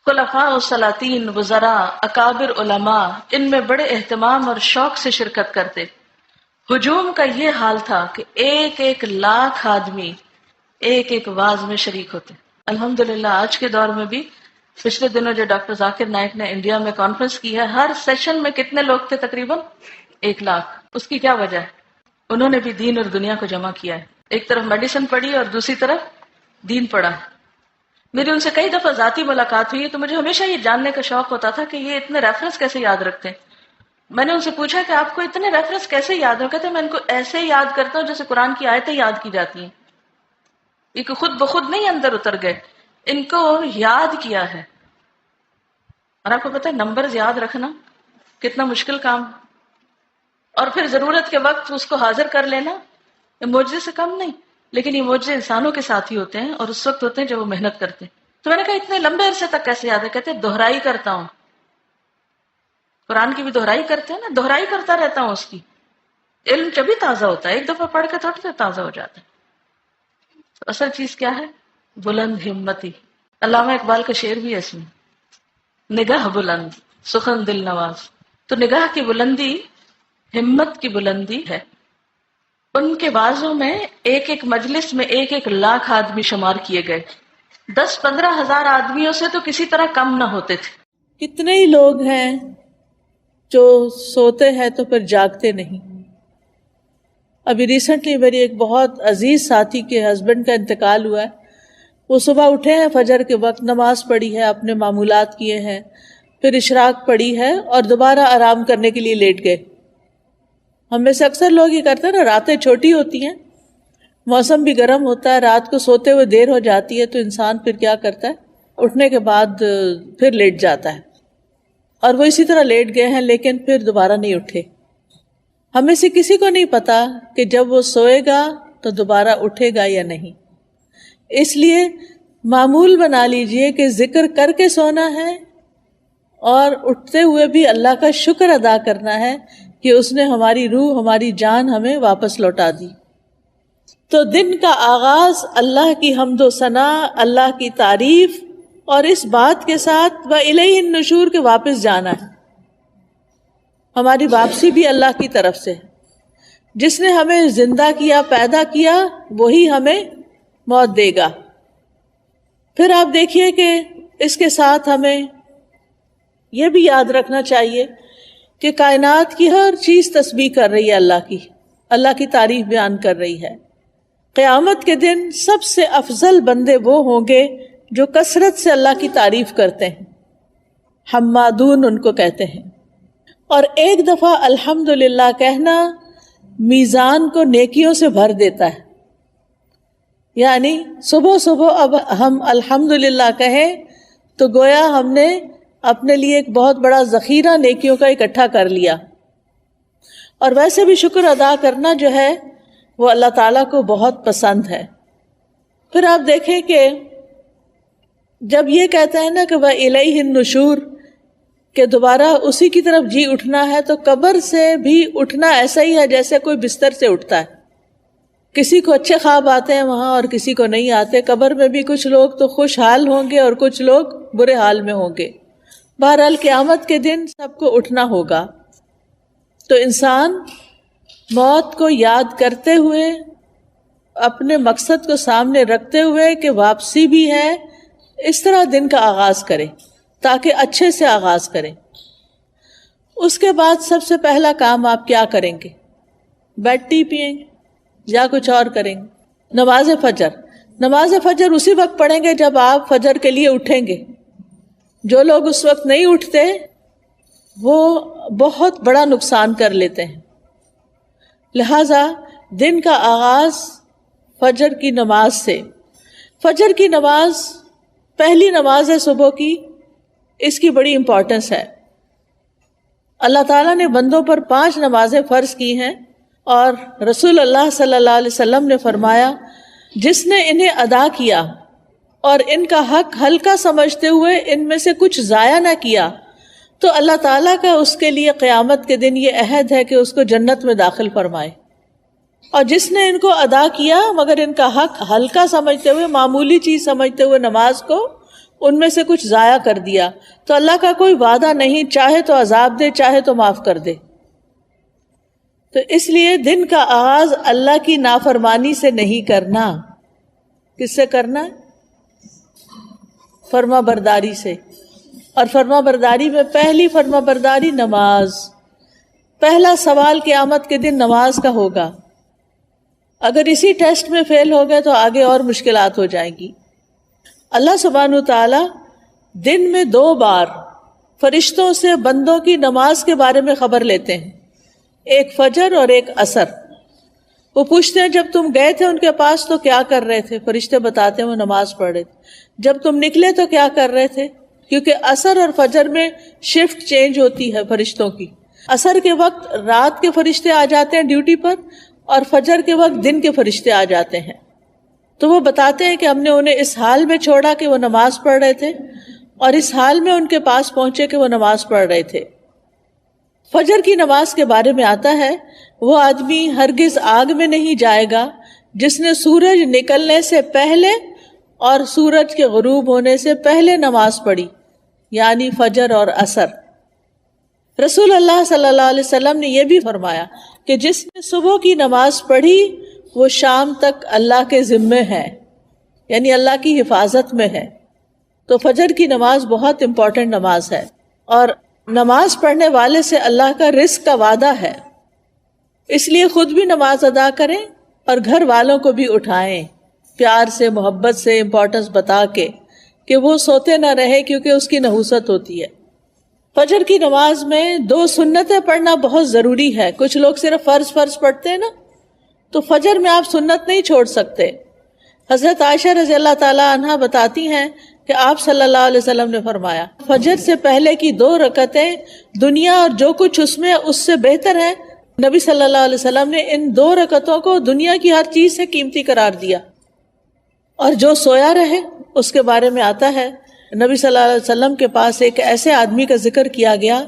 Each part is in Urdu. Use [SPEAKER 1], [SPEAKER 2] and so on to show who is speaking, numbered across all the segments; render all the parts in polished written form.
[SPEAKER 1] خلفاء و سلاطین، وزراء، اکابر علماء ان میں بڑے اہتمام اور شوق سے شرکت کرتے۔ ہجوم کا یہ حال تھا کہ 1,00,000 آدمی ایک ایک واز میں شریک ہوتے۔ الحمدللہ آج کے دور میں بھی پچھلے دنوں جو ڈاکٹر ذاکر نائک نے انڈیا میں کانفرنس کی ہے، ہر سیشن میں کتنے لوگ تھے؟ تقریباً 1,00,000۔ اس کی کیا وجہ ہے؟ انہوں نے بھی دین اور دنیا کو جمع کیا ہے۔ ایک طرف میڈیسن پڑھی اور دوسری طرف دین پڑھا۔ میری ان سے کئی دفعہ ذاتی ملاقات ہوئی ہے تو مجھے ہمیشہ یہ جاننے کا شوق ہوتا تھا کہ یہ اتنے ریفرنس کیسے یاد رکھتے ہیں۔ میں نے ان سے پوچھا کہ آپ کو اتنے ریفرنس کیسے یاد ہو؟ کہتے ہیں میں ان کو ایسے یاد کرتا ہوں جیسے قرآن کی آیتیں یاد کی جاتی ہیں، یہ خود بخود نہیں اندر اتر گئے، ان کو یاد کیا ہے۔ اور آپ کو پتہ ہے نمبرز یاد رکھنا کتنا مشکل کام، اور پھر ضرورت کے وقت اس کو حاضر کر لینا، یہ معجزے سے کم نہیں۔ لیکن یہ معجزے انسانوں کے ساتھ ہی ہوتے ہیں اور اس وقت ہوتے ہیں جب وہ محنت کرتے ہیں۔ تو میں نے کہا اتنے لمبے عرصے تک کیسے یاد ہے؟ کہتے ہیں دہرائی کرتا ہوں۔ قرآن کی بھی دہرائی کرتے ہیں نا، دہرائی کرتا رہتا ہوں اس کی۔ علم جبھی تازہ ہوتا ہے، ایک دفعہ پڑھ کے تھوڑا سا تازہ ہو جاتا ہے۔ تو اصل چیز کیا ہے؟ بلند ہمتی۔ علامہ اقبال کا شعر بھی ہے اس میں، نگاہ بلند سخن دل نواز۔ تو نگاہ کی بلندی ہمت کی بلندی ہے۔ ان کے بازوں میں ایک ایک مجلس میں 1,00,000 آدمی شمار کیے گئے۔ 10-15 ہزار آدمیوں سے تو کسی طرح کم نہ ہوتے تھے۔
[SPEAKER 2] کتنے ہی لوگ ہیں جو سوتے ہیں تو پھر جاگتے نہیں۔ ابھی ریسنٹلی میری ایک بہت عزیز ساتھی کے ہسبینڈ کا انتقال ہوا ہے۔ وہ صبح اٹھے ہیں، فجر کے وقت نماز پڑھی ہے، اپنے معمولات کیے ہیں، پھر اشراق پڑھی ہے اور دوبارہ آرام کرنے کے لیے لیٹ گئے۔ ہم میں سے اکثر لوگ یہ کرتے ہیں نا، راتیں چھوٹی ہوتی ہیں، موسم بھی گرم ہوتا ہے، رات کو سوتے ہوئے دیر ہو جاتی ہے تو انسان پھر کیا کرتا ہے، اٹھنے کے بعد پھر لیٹ جاتا ہے، اور وہ اسی طرح لیٹ گئے ہیں لیکن پھر دوبارہ نہیں اٹھے۔ ہمیں سے کسی کو نہیں پتا کہ جب وہ سوئے گا تو دوبارہ اٹھے گا یا نہیں۔ اس لیے معمول بنا لیجئے کہ ذکر کر کے سونا ہے اور اٹھتے ہوئے بھی اللہ کا شکر ادا کرنا ہے کہ اس نے ہماری روح، ہماری جان ہمیں واپس لوٹا دی۔ تو دن کا آغاز اللہ کی حمد و ثنا، اللہ کی تعریف اور اس بات کے ساتھ وَإِلَيْهِ النُّشُورُ کے واپس جانا ہے۔ ہماری واپسی بھی اللہ کی طرف سے ہے۔ جس نے ہمیں زندہ کیا، پیدا کیا، وہی ہمیں موت دے گا۔ پھر آپ دیکھیے کہ اس کے ساتھ ہمیں یہ بھی یاد رکھنا چاہیے کہ کائنات کی ہر چیز تسبیح کر رہی ہے اللہ کی تعریف بیان کر رہی ہے۔ قیامت کے دن سب سے افضل بندے وہ ہوں گے جو کثرت سے اللہ کی تعریف کرتے ہیں، حمادون ان کو کہتے ہیں۔ اور ایک دفعہ الحمدللہ کہنا میزان کو نیکیوں سے بھر دیتا ہے۔ یعنی صبح صبح اب ہم الحمدللہ کہیں تو گویا ہم نے اپنے لیے ایک بہت بڑا ذخیرہ نیکیوں کا اکٹھا کر لیا۔ اور ویسے بھی شکر ادا کرنا جو ہے وہ اللہ تعالیٰ کو بہت پسند ہے۔ پھر آپ دیکھیں کہ جب یہ کہتا ہے نا کہ وَإِلَيْهِ النُّشُورُ کہ دوبارہ اسی کی طرف جی اٹھنا ہے، تو قبر سے بھی اٹھنا ایسا ہی ہے جیسے کوئی بستر سے اٹھتا ہے۔ کسی کو اچھے خواب آتے ہیں وہاں اور کسی کو نہیں آتے۔ قبر میں بھی کچھ لوگ تو خوشحال ہوں گے اور کچھ لوگ برے حال میں ہوں گے۔ بہرحال قیامت کے دن سب کو اٹھنا ہوگا۔ تو انسان موت کو یاد کرتے ہوئے، اپنے مقصد کو سامنے رکھتے ہوئے کہ واپسی بھی ہے، اس طرح دن کا آغاز کرے تاکہ اچھے سے آغاز کریں۔ اس کے بعد سب سے پہلا کام آپ کیا کریں گے؟ بیڈ ٹی پیئیں گے یا کچھ اور کریں گے؟ نماز فجر اسی وقت پڑھیں گے جب آپ فجر کے لیے اٹھیں گے۔ جو لوگ اس وقت نہیں اٹھتے وہ بہت بڑا نقصان کر لیتے ہیں۔ لہذا دن کا آغاز فجر کی نماز سے۔ فجر کی نماز پہلی نماز ہے صبح کی، اس کی بڑی امپورٹنس ہے۔ اللہ تعالیٰ نے بندوں پر 5 نمازیں فرض کی ہیں، اور رسول اللہ صلی اللہ علیہ وسلم نے فرمایا جس نے انہیں ادا کیا اور ان کا حق ہلکا سمجھتے ہوئے ان میں سے کچھ ضائع نہ کیا تو اللہ تعالیٰ کا اس کے لیے قیامت کے دن یہ عہد ہے کہ اس کو جنت میں داخل فرمائے، اور جس نے ان کو ادا کیا مگر ان کا حق ہلکا سمجھتے ہوئے، معمولی چیز سمجھتے ہوئے نماز کو، ان میں سے کچھ ضائع کر دیا تو اللہ کا کوئی وعدہ نہیں، چاہے تو عذاب دے چاہے تو معاف کر دے۔ تو اس لیے دن کا آغاز اللہ کی نافرمانی سے نہیں کرنا۔ کس سے کرنا ہے؟ فرما برداری سے۔ اور فرما برداری میں پہلی فرما برداری نماز۔ پہلا سوال قیامت کے دن نماز کا ہوگا۔ اگر اسی ٹیسٹ میں فیل ہو گئے تو آگے اور مشکلات ہو جائیں گی۔ اللہ سبحانہ وتعالی دن میں 2 بار فرشتوں سے بندوں کی نماز کے بارے میں خبر لیتے ہیں، ایک فجر اور ایک عصر۔ وہ پوچھتے ہیں جب تم گئے تھے ان کے پاس تو کیا کر رہے تھے؟ فرشتے بتاتے ہیں وہ نماز پڑھ رہے تھے۔ جب تم نکلے تو کیا کر رہے تھے؟ کیونکہ عصر اور فجر میں شفٹ چینج ہوتی ہے فرشتوں کی۔ عصر کے وقت رات کے فرشتے آ جاتے ہیں ڈیوٹی پر، اور فجر کے وقت دن کے فرشتے آ جاتے ہیں۔ تو وہ بتاتے ہیں کہ ہم نے انہیں اس حال میں چھوڑا کہ وہ نماز پڑھ رہے تھے، اور اس حال میں ان کے پاس پہنچے کہ وہ نماز پڑھ رہے تھے۔ فجر کی نماز کے بارے میں آتا ہے وہ آدمی ہرگز آگ میں نہیں جائے گا جس نے سورج نکلنے سے پہلے اور سورج کے غروب ہونے سے پہلے نماز پڑھی، یعنی فجر اور عصر۔ رسول اللہ صلی اللہ علیہ وسلم نے یہ بھی فرمایا کہ جس نے صبح کی نماز پڑھی وہ شام تک اللہ کے ذمے ہے، یعنی اللہ کی حفاظت میں ہے۔ تو فجر کی نماز بہت امپورٹنٹ نماز ہے، اور نماز پڑھنے والے سے اللہ کا رزق کا وعدہ ہے۔ اس لیے خود بھی نماز ادا کریں اور گھر والوں کو بھی اٹھائیں، پیار سے، محبت سے، امپورٹنس بتا کے کہ وہ سوتے نہ رہے، کیونکہ اس کی نحوست ہوتی ہے۔ فجر کی نماز میں 2 سنتیں پڑھنا بہت ضروری ہے۔ کچھ لوگ صرف فرض پڑھتے ہیں نا، تو فجر میں آپ سنت نہیں چھوڑ سکتے۔ حضرت عائشہ رضی اللہ تعالی عنہا بتاتی ہیں کہ آپ صلی اللہ علیہ وسلم نے فرمایا فجر سے پہلے کی 2 رکعتیں دنیا اور جو کچھ اس میں اس سے بہتر ہے۔ نبی صلی اللہ علیہ وسلم نے ان 2 رکعتوں کو دنیا کی ہر چیز سے قیمتی قرار دیا۔ اور جو سویا رہے اس کے بارے میں آتا ہے نبی صلی اللہ علیہ وسلم کے پاس ایک ایسے آدمی کا ذکر کیا گیا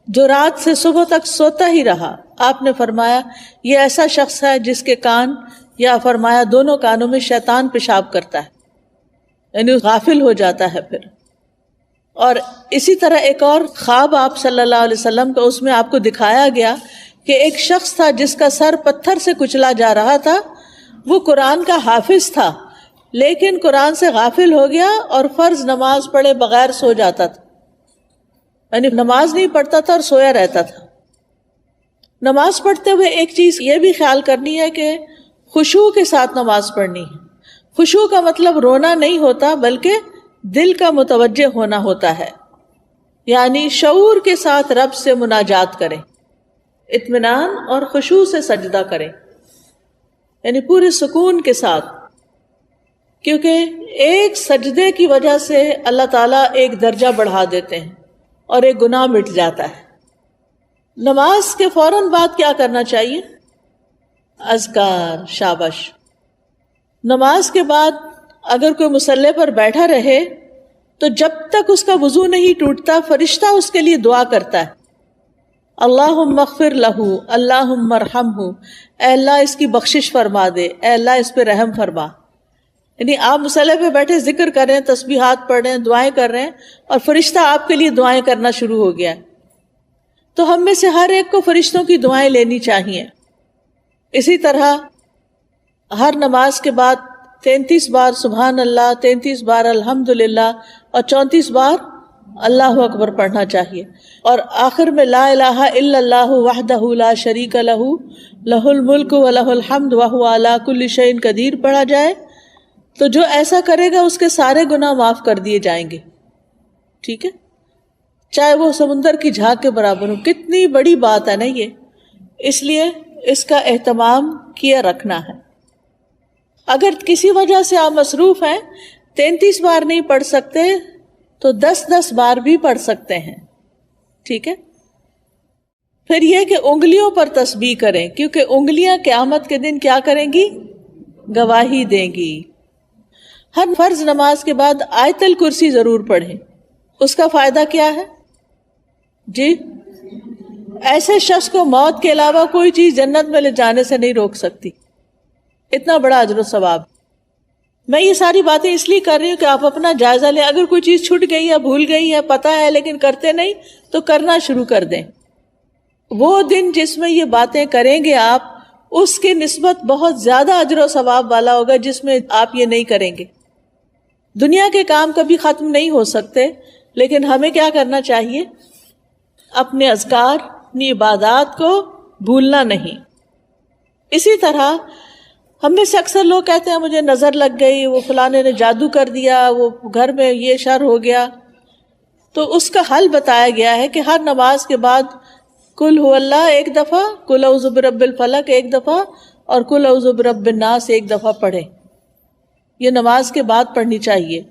[SPEAKER 2] جو رات سے صبح تک سوتا ہی رہا۔ آپ نے فرمایا یہ ایسا شخص ہے جس کے کان، یا فرمایا دونوں کانوں میں شیطان پیشاب کرتا ہے، یعنی غافل ہو جاتا ہے پھر۔ اور اسی طرح ایک اور خواب آپ صلی اللہ علیہ وسلم کا، اس میں آپ کو دکھایا گیا کہ ایک شخص تھا جس کا سر پتھر سے کچلا جا رہا تھا۔ وہ قرآن کا حافظ تھا لیکن قرآن سے غافل ہو گیا اور فرض نماز پڑھے بغیر سو جاتا تھا، یعنی نماز نہیں پڑھتا تھا اور سویا رہتا تھا۔ نماز پڑھتے ہوئے ایک چیز یہ بھی خیال کرنی ہے کہ خشوع کے ساتھ نماز پڑھنی ہے۔ خشوع کا مطلب رونا نہیں ہوتا بلکہ دل کا متوجہ ہونا ہوتا ہے، یعنی شعور کے ساتھ رب سے مناجات کریں، اطمینان اور خشوع سے سجدہ کریں، یعنی پورے سکون کے ساتھ، کیونکہ ایک سجدے کی وجہ سے اللہ تعالیٰ ایک درجہ بڑھا دیتے ہیں اور ایک گناہ مٹ جاتا ہے۔ نماز کے فوراً بعد کیا کرنا چاہیے؟ اذکار، شابش۔ نماز کے بعد اگر کوئی مصلی پر بیٹھا رہے تو جب تک اس کا وضو نہیں ٹوٹتا فرشتہ اس کے لیے دعا کرتا ہے، اللہم اغفر لہ، اللہم ارحمہ، اے اللہ اس کی بخشش فرما دے، اے اللہ اس پہ رحم فرما۔ یعنی آپ مصلی پہ بیٹھے ذکر کر رہے ہیں، تسبیحات پڑھ رہے ہیں، دعائیں کر رہے ہیں، اور فرشتہ آپ کے لیے دعائیں کرنا شروع ہو گیا ہے۔ تو ہم میں سے ہر ایک کو فرشتوں کی دعائیں لینی چاہیے۔ اسی طرح ہر نماز کے بعد 33 بار سبحان اللہ، 33 بار الحمدللہ اور 34 بار اللہ اکبر پڑھنا چاہیے، اور آخر میں لا الہ الا اللہ وحدہ لا شریک لہ لہ الملک ولہ الحمد وہو علی کل شیء قدیر پڑھا جائے تو جو ایسا کرے گا اس کے سارے گناہ معاف کر دیے جائیں گے۔ ٹھیک ہے، چاہے وہ سمندر کی جھاگ کے برابر ہو۔ کتنی بڑی بات ہے نا یہ، اس لیے اس کا اہتمام کیا رکھنا ہے۔ اگر کسی وجہ سے آپ مصروف ہیں، 33 بار نہیں پڑھ سکتے تو 10 بار بھی پڑھ سکتے ہیں۔ ٹھیک ہے، پھر یہ کہ انگلیوں پر تسبیح کریں، کیونکہ انگلیاں قیامت کے دن کیا کریں گی؟ گواہی دیں گی۔ ہر فرض نماز کے بعد آیت الکرسی ضرور پڑھیں۔ اس کا فائدہ کیا ہے؟ جی، ایسے شخص کو موت کے علاوہ کوئی چیز جنت میں لے جانے سے نہیں روک سکتی، اتنا بڑا اجر و ثواب۔ میں یہ ساری باتیں اس لیے کر رہی ہوں کہ آپ اپنا جائزہ لیں. اگر کوئی چیز چھوٹ گئی ہے، بھول گئی ہے، پتہ ہے لیکن کرتے نہیں، تو کرنا شروع کر دیں. وہ دن جس میں یہ باتیں کریں گے آپ، اس کی نسبت بہت زیادہ اجر و ثواب والا ہوگا جس میں آپ یہ نہیں کریں گے. دنیا کے کام کبھی ختم نہیں ہو سکتے، لیکن ہمیں کیا کرنا چاہیے؟ اپنے اذکار، اپنی عبادات کو بھولنا نہیں. اسی طرح ہم میں سے اکثر لوگ کہتے ہیں مجھے نظر لگ گئی، وہ فلانے نے جادو کر دیا، وہ گھر میں یہ شر ہو گیا. تو اس کا حل بتایا گیا ہے کہ ہر نماز کے بعد قل هو اللہ ایک دفعہ، قل اعوذ برب الفلق ایک دفعہ، اور قل اعوذ برب الناس ایک دفعہ پڑھیں. یہ نماز کے بعد پڑھنی چاہیے.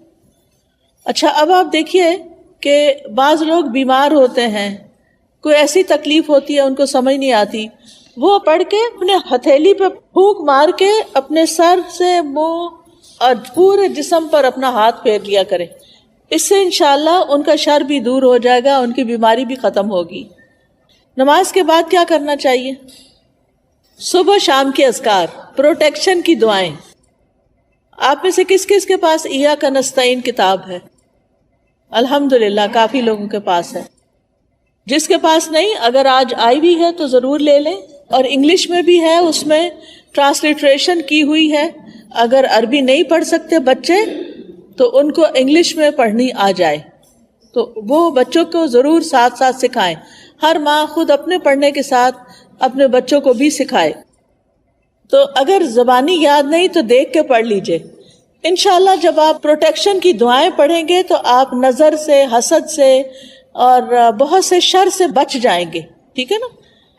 [SPEAKER 2] اچھا، اب آپ دیکھیے کہ بعض لوگ بیمار ہوتے ہیں، کوئی ایسی تکلیف ہوتی ہے ان کو سمجھ نہیں آتی، وہ پڑھ کے اپنے ہتھیلی پہ پھونک مار کے اپنے سر سے منہ اور پورے جسم پر اپنا ہاتھ پھیر لیا کریں. اس سے انشاءاللہ ان کا شر بھی دور ہو جائے گا، ان کی بیماری بھی ختم ہوگی. نماز کے بعد کیا کرنا چاہیے؟ صبح شام کے اذکار، پروٹیکشن کی دعائیں. آپ میں سے کس کس کے پاس ایاک نستعین کتاب ہے؟ الحمدللہ کافی لوگوں کے پاس ہے. جس کے پاس نہیں، اگر آج آئی بھی ہے تو ضرور لے لیں. اور انگلش میں بھی ہے، اس میں ٹرانسلیٹریشن کی ہوئی ہے. اگر عربی نہیں پڑھ سکتے بچے تو ان کو انگلش میں پڑھنی آ جائے تو وہ بچوں کو ضرور ساتھ ساتھ سکھائیں. ہر ماں خود اپنے پڑھنے کے ساتھ اپنے بچوں کو بھی سکھائے. تو اگر زبانی یاد نہیں تو دیکھ کے پڑھ لیجئے. انشاءاللہ جب آپ پروٹیکشن کی دعائیں پڑھیں گے تو آپ نظر سے، حسد سے اور بہت سے شر سے بچ جائیں گے. ٹھیک ہے نا؟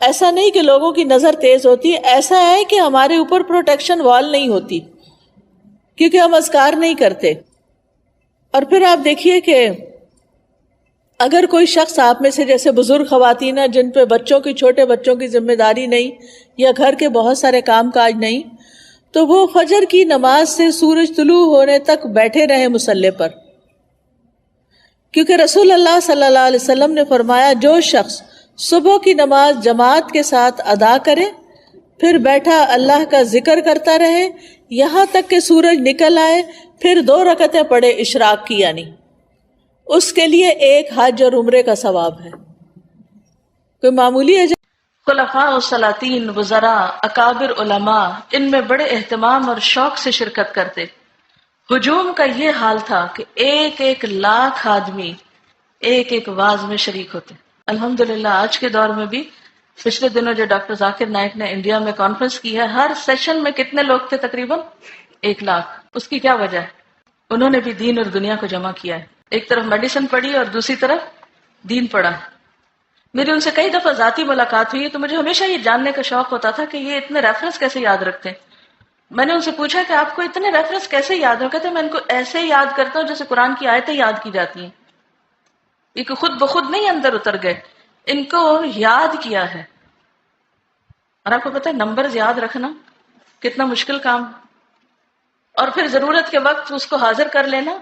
[SPEAKER 2] ایسا نہیں کہ لوگوں کی نظر تیز ہوتی ہے، ایسا ہے کہ ہمارے اوپر پروٹیکشن وال نہیں ہوتی کیونکہ ہم اذکار نہیں کرتے. اور پھر آپ دیکھیے کہ اگر کوئی شخص آپ میں سے جیسے بزرگ خواتین ہیں جن پہ بچوں کی، چھوٹے بچوں کی ذمہ داری نہیں یا گھر کے بہت سارے کام کاج نہیں، تو وہ فجر کی نماز سے سورج طلوع ہونے تک بیٹھے رہے مصلی پر. کیونکہ رسول اللہ صلی اللہ علیہ وسلم نے فرمایا جو شخص صبح کی نماز جماعت کے ساتھ ادا کرے پھر بیٹھا اللہ کا ذکر کرتا رہے یہاں تک کہ سورج نکل آئے، پھر 2 رکعتیں پڑھے اشراق کی، یعنی اس کے لیے ایک حج اور عمرے کا ثواب ہے. کوئی معمولی ہے؟
[SPEAKER 1] خلفاء و سلاطین، وزراء، اکابر علماء ان میں بڑے اہتمام اور شوق سے شرکت کرتے. ہجوم کا یہ حال تھا کہ 1 لاکھ آدمی ایک واز میں شریک ہوتے. الحمدللہ آج کے دور میں بھی، پچھلے دنوں جو ڈاکٹر ذاکر نائک نے انڈیا میں کانفرنس کی ہے، ہر سیشن میں کتنے لوگ تھے؟ تقریباً 1 لاکھ. اس کی کیا وجہ ہے؟ انہوں نے بھی دین اور دنیا کو جمع کیا ہے. ایک طرف میڈیسن پڑھی اور دوسری طرف دین پڑھا. میری ان سے کئی دفعہ ذاتی ملاقات ہوئی تو مجھے ہمیشہ یہ جاننے کا شوق ہوتا تھا کہ یہ اتنے ریفرنس کیسے یاد رکھتے ہیں. میں نے ان سے پوچھا کہ آپ کو اتنے ریفرنس کیسے یاد ہو؟ کہتے ہیں میں ان کو ایسے یاد کرتا ہوں جیسے قرآن کی آیتیں یاد کی جاتی ہیں. یہ خود بخود نہیں اندر اتر گئے، ان کو یاد کیا ہے. اور آپ کو پتہ ہے نمبرز یاد رکھنا کتنا مشکل کام، اور پھر ضرورت کے وقت اس کو حاضر کر لینا،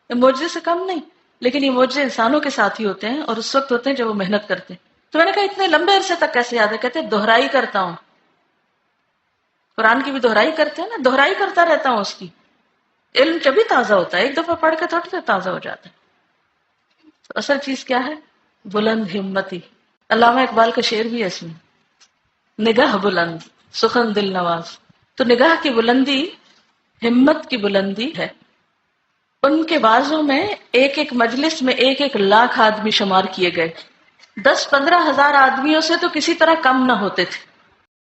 [SPEAKER 1] یہ معجزے سے کم نہیں. لیکن یہ معجزے انسانوں کے ساتھ ہی ہوتے ہیں اور اس وقت ہوتے ہیں جب وہ محنت کرتے ہیں. تو میں نے کہا اتنے لمبے عرصے تک کیسے یاد ہے؟ کہتے ہیں دہرائی کرتا ہوں. قرآن کی بھی دہرائی کرتے ہیں نا، دہرائی کرتا رہتا ہوں اس کی. علم جبھی تازہ ہوتا ہے، ایک دفعہ پڑھ کے تھوڑا تازہ ہو جاتا ہے. تو اصل چیز کیا ہے؟ بلند ہمتی. علامہ اقبال کا شعر بھی ہے اس میں، نگاہ بلند سخن دل نواز. تو نگاہ کی بلندی ہمت کی بلندی ہے. ان کے بازوں میں ایک مجلس میں 1 لاکھ آدمی شمار کیے گئے. 10-15 ہزار آدمیوں سے تو کسی طرح کم نہ ہوتے تھے.